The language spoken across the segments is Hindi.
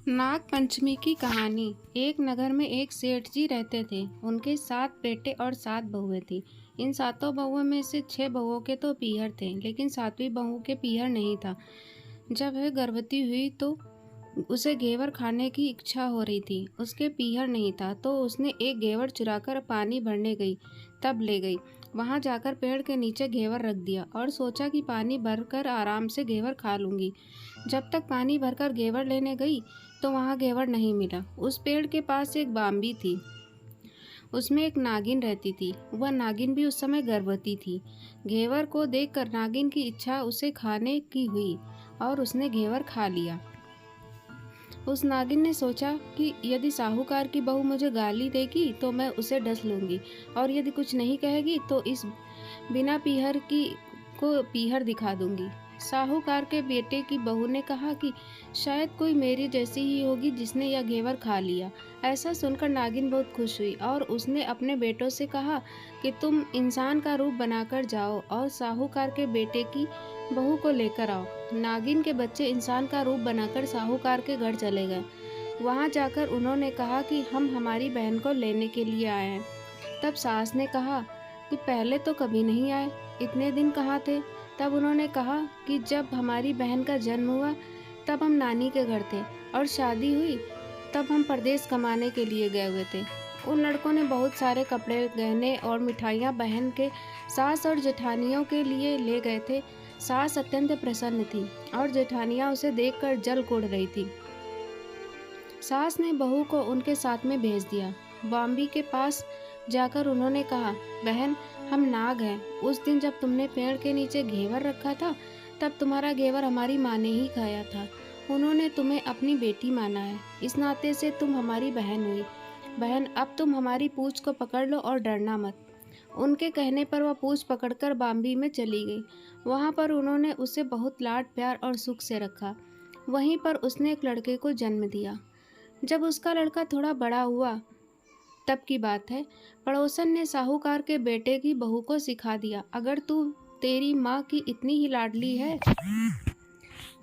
नाग पंचमी की कहानी। एक नगर में एक सेठ जी रहते थे। उनके 7 बेटे और 7 बहुएं थी। इन सातों बहुओं में से 6 बहुओं के तो पीहर थे, लेकिन 7वीं बहू के पीहर नहीं था। जब वह गर्भवती हुई तो उसे घेवर खाने की इच्छा हो रही थी। उसके पीहर नहीं था तो उसने एक घेवर चुराकर पानी भरने गई, तब ले गई। वहां जाकर पेड़ के नीचे घेवर रख दिया और सोचा कि पानी भरकर आराम से घेवर खा लूंगी। जब तक पानी भरकर घेवर लेने गई तो वहां घेवर नहीं मिला। उस पेड़ के पास एक बाम्बी थी, उसमें एक नागिन रहती थी। वह नागिन भी उस समय गर्भवती थी। घेवर को देखकर नागिन की इच्छा उसे खाने की हुई और उसने घेवर खा लिया। उस नागिन ने सोचा कि यदि साहूकार की बहू मुझे गाली देगी तो मैं उसे डस लूंगी, और यदि कुछ नहीं कहेगी तो इस बिना पीहर की को पीहर दिखा दूंगी। साहूकार के बेटे की बहू ने कहा कि शायद कोई मेरी जैसी ही होगी जिसने यह घेवर खा लिया। ऐसा सुनकर नागिन बहुत खुश हुई और उसने अपने बेटों से कहा कि तुम इंसान का रूप बनाकर जाओ और साहूकार के बेटे की बहू को लेकर आओ। नागिन के बच्चे इंसान का रूप बनाकर साहूकार के घर चले गए। वहां जाकर उन्होंने कहा कि हम हमारी बहन को लेने के लिए आए हैं। तब सास ने कहा कि पहले तो कभी नहीं आए, इतने दिन कहाँ थे? तब उन्होंने कहा कि जब हमारी बहन का जन्म हुआ तब हम नानी के घर थे, और शादी हुई तब हम परदेश कमाने के लिए गए हुए थे। उन लड़कों ने बहुत सारे कपड़े, गहने और मिठाइयाँ बहन के सास और जेठानियों के लिए ले गए थे। सास अत्यंत प्रसन्न थी और जेठानियाँ उसे देखकर जल कुड़ रही थी। सास ने बहू को उनके साथ में भेज दिया। बॉम्बी के पास जाकर उन्होंने कहा, बहन, हम नाग हैं। उस दिन जब तुमने पेड़ के नीचे घेवर रखा था तब तुम्हारा घेवर हमारी माँ ने ही खाया था। उन्होंने तुम्हें अपनी बेटी माना है, इस नाते से तुम हमारी बहन हुई। बहन, अब तुम हमारी पूंछ को पकड़ लो और डरना मत। उनके कहने पर वह पूंछ पकड़कर बाम्बी में चली गई। वहां पर उन्होंने उसे बहुत लाड प्यार और सुख से रखा। वहीं पर उसने एक लड़के को जन्म दिया। जब उसका लड़का थोड़ा बड़ा हुआ तब की बात है, पड़ोसन ने साहूकार के बेटे की बहू को सिखा दिया, अगर तू तेरी माँ की इतनी ही लाडली है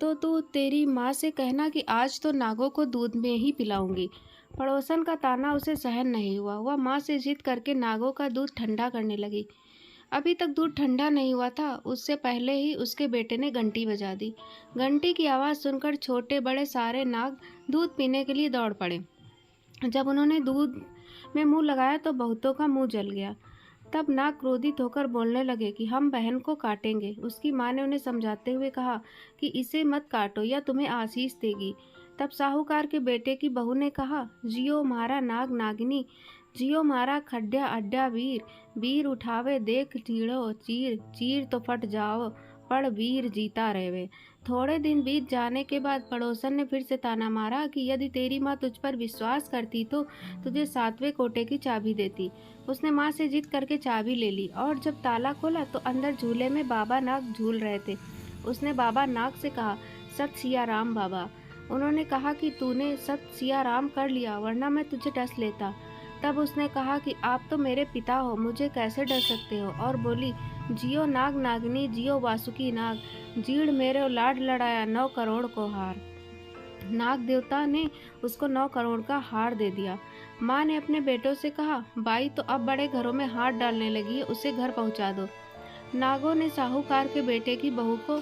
तो तू तेरी माँ से कहना कि आज तो नागों को दूध में ही पिलाऊंगी। पड़ोसन का ताना उसे सहन नहीं हुआ। वह माँ से जिद करके नागों का दूध ठंडा करने लगी। अभी तक दूध ठंडा नहीं हुआ था, उससे पहले ही उसके बेटे ने घंटी बजा दी। घंटी की आवाज़ सुनकर छोटे बड़े सारे नाग दूध पीने के लिए दौड़ पड़े। जब उन्होंने दूध में मुंह लगाया तो बहुतों का मुंह जल गया। तब नाग क्रोधित होकर बोलने लगे कि हम बहन को काटेंगे। उसकी माँ ने उन्हें समझाते हुए कहा कि इसे मत काटो, यह तुम्हें आशीष देगी। तब साहूकार के बेटे की बहू ने कहा, जियो मारा नाग नागिनी, जियो मारा खड्डा अड्डा वीर, वीर उठावे देख चीड़ो चीर, चीर तो फट जाओ पड़ वीर जीता रहे। थोड़े दिन बीत जाने के बाद पड़ोसन ने फिर से ताना मारा कि यदि तेरी माँ तुझ पर विश्वास करती तो तुझे 7वें कोटे की चाबी देती। उसने माँ से जिद करके चाबी ले ली और जब ताला खोला तो अंदर झूले में बाबा नाग झूल रहे थे। उसने बाबा नाग से कहा, सत सिया राम बाबा। उन्होंने कहा कि तूने सत सिया राम कर लिया, वरना मैं तुझे डस लेता। तब उसने कहा कि आप तो मेरे पिता हो, मुझे कैसे डर सकते हो? और बोली, जियो नाग नागिनी, जियो वासुकी नाग, जीड़ मेरे लाड लड़ाया 9 करोड़ को हार। नाग देवता ने उसको 9 करोड़ का हार दे दिया। माँ ने अपने बेटों से कहा, बाई तो अब बड़े घरों में हाथ डालने लगी है, उसे घर पहुँचा दो। नागों ने साहूकार के बेटे की बहू को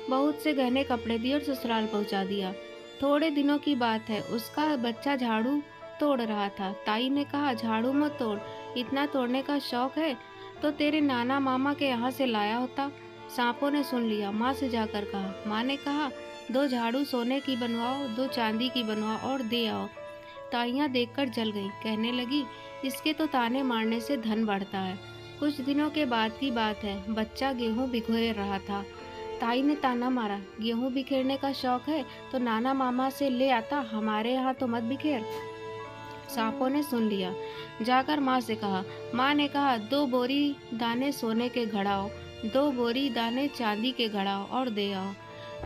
बहुत से गहने कपड़े दिए और ससुराल पहुँचा दिया। थोड़े दिनों की बात है, उसका बच्चा झाड़ू तोड़ रहा था। ताई ने कहा, झाड़ू मत तोड़, इतना तोड़ने का शौक है तो तेरे नाना मामा के यहाँ से लाया होता। सांपों ने सुन लिया। माँ से जाकर कहा। माँ ने कहा, 2 झाड़ू सोने की बनवाओ, 2 चांदी की बनवाओ और दे आओ। ताइयाँ देखकर जल गईं, कहने लगी, इसके तो ताने मारने से धन बढ़ता है। कुछ दिनों के बाद की बात है, बच्चा गेहूं बिखेर रहा था। ताई ने ताना मारा, गेहूं बिखेरने का शौक है तो नाना मामा से ले आता, हमारे यहाँ तो मत बिखेर। सांपों ने सुन लिया। जाकर माँ से कहा। माँ ने कहा, 2 बोरी दाने सोने के घड़ाओ, 2 बोरी दाने चांदी के घड़ाओ और दे आओ।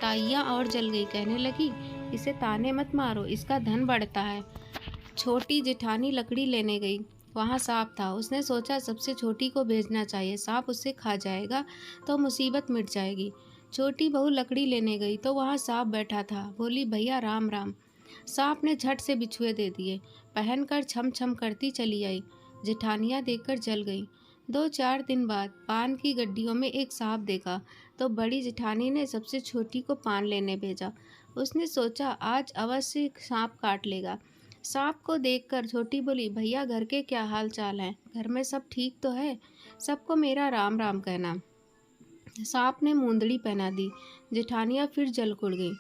ताइयाँ और जल गई, कहने लगी, इसे ताने मत मारो, इसका धन बढ़ता है। छोटी जेठानी लकड़ी लेने गई। वहाँ सांप था। उसने सोचा सबसे छोटी को भेजना चाहिए, सांप उसे खा जाएगा तो मुसीबत मिट जाएगी। छोटी बहू लकड़ी लेने गई तो वहाँ सांप बैठा था। बोली, भैया राम राम। सांप ने झट से बिछुए दे दिए। पहनकर छम छम करती चली आई। जेठानियाँ देखकर जल गई। 2-4 दिन बाद पान की गड्डियों में एक सांप देखा तो बड़ी जेठानी ने सबसे छोटी को पान लेने भेजा। उसने सोचा आज अवश्य सांप काट लेगा। सांप को देखकर छोटी बोली, भैया घर के क्या हाल चाल हैं? घर में सब ठीक तो है? सबको मेरा राम राम कहना। सांप ने मूंदड़ी पहना दी। जेठानियाँ फिर जल कुड़ गई।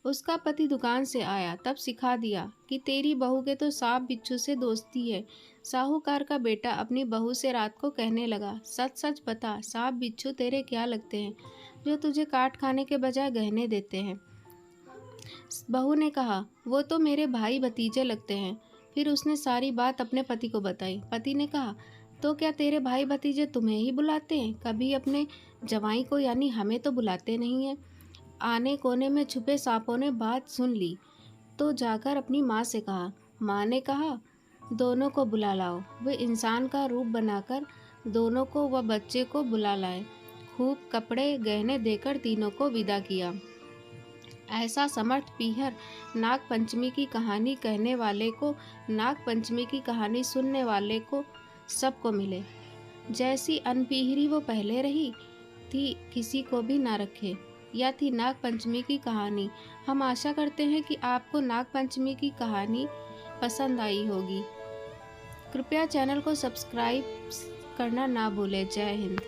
उसका पति दुकान से आया तब सिखा दिया कि तेरी बहू के तो सांप बिच्छू से दोस्ती है। साहूकार का बेटा अपनी बहू से रात को कहने लगा, सच सच बता, सांप बिच्छू तेरे क्या लगते हैं जो तुझे काट खाने के बजाय गहने देते हैं? बहू ने कहा, वो तो मेरे भाई भतीजे लगते हैं। फिर उसने सारी बात अपने पति को बताई। पति ने कहा, तो क्या तेरे भाई भतीजे तुम्हें ही बुलाते हैं? कभी अपने जवाई को यानी हमें तो बुलाते नहीं हैं। आने कोने में छुपे सांपों ने बात सुन ली तो जाकर अपनी माँ से कहा। माँ ने कहा, दोनों को बुला लाओ। वे इंसान का रूप बनाकर दोनों को व बच्चे को बुला लाए। खूब कपड़े गहने देकर तीनों को विदा किया। ऐसा समर्थ पीहर नाग पंचमी की कहानी कहने वाले को, नाग पंचमी की कहानी सुनने वाले को सबको मिले। जैसी अनपीहरी वो पहले रही थी, किसी को भी ना रखे। यह थी नाग पंचमी की कहानी। हम आशा करते हैं कि आपको नाग पंचमी की कहानी पसंद आई होगी। कृपया चैनल को सब्सक्राइब करना ना भूलें। जय हिंद।